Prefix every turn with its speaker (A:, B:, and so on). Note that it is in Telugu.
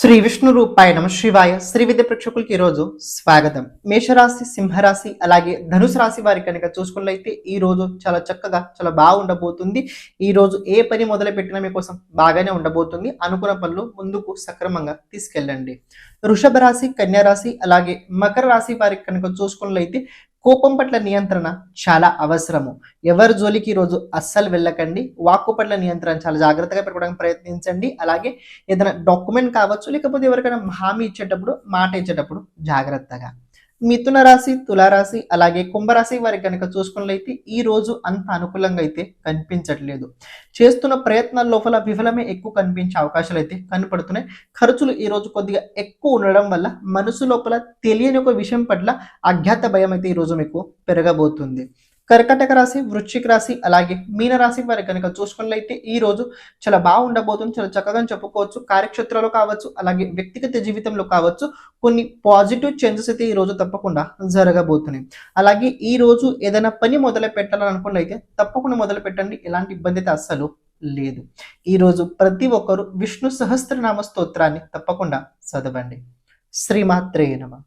A: శ్రీ విష్ణు రూపాయ నమ శివాయ. శ్రీ విద్య ప్రేక్షకులకి ఈరోజు స్వాగతం. మేషరాశి, సింహరాశి అలాగే ధనుసు రాశి వారి కనుక చూసుకున్నట్లయితే ఈ రోజు చాలా చక్కగా చాలా బాగుండబోతుంది. ఈ రోజు ఏ పని మొదలు పెట్టినా మీకోసం బాగానే ఉండబోతుంది. అనుకున్న పనులు ముందుకు సక్రమంగా తీసుకెళ్ళండి. వృషభ రాశి, కన్యా రాశి అలాగే మకర రాశి వారికి కనుక చూసుకున్నట్లయితే కోపం పట్ల నియంత్రణ చాలా అవసరము. ఎవరి జోలికి ఈరోజు అస్సలు వెళ్ళకండి. వాక్కు పట్ల నియంత్రణ చాలా జాగ్రత్తగా పెట్టుకోవడానికి ప్రయత్నించండి. అలాగే ఏదైనా డాక్యుమెంట్ కావచ్చు, లేకపోతే ఎవరికైనా హామీ ఇచ్చేటప్పుడు, మాట ఇచ్చేటప్పుడు జాగ్రత్తగా. మిథున రాశి, తులారాశి అలాగే కుంభరాశి వారికి కనుక చూసుకున్నట్లయితే ఈ రోజు అంత అనుకూలంగా అయితే కనిపించట్లేదు. చేస్తున్న ప్రయత్నాల లోపల విఫలమే ఎక్కువ కనిపించే అవకాశాలు అయితే కనపడుతున్నాయి. ఖర్చులు ఈ రోజు కొద్దిగా ఎక్కువ ఉండడం వల్ల మనసు లోపల తెలియని ఒక విషయం పట్ల అజ్ఞాత భయం అయితే ఈ రోజు మీకు పెరగబోతుంది. కర్కటక రాశి, వృశ్చిక రాశి అలాగే మీన రాశి వారి కనుక చూసుకున్నట్లయితే ఈ రోజు చాలా బాగుండబోతుంది. చాలా చక్కగా చెప్పుకోవచ్చు. కార్యక్షేత్రంలో కావచ్చు, అలాగే వ్యక్తిగత జీవితంలో కావచ్చు, కొన్ని పాజిటివ్ చేంజెస్ అయితే ఈ రోజు తప్పకుండా జరగబోతున్నాయి. అలాగే ఈ రోజు ఏదైనా పని మొదలు పెట్టాలని అనుకున్నట్లయితే తప్పకుండా మొదలు పెట్టండి. ఎలాంటి ఇబ్బంది అయితే అస్సలు లేదు. ఈ రోజు ప్రతి ఒక్కరు విష్ణు సహస్రనామ స్తోత్రాన్ని తప్పకుండా చదవండి. శ్రీమాత్రే నమః.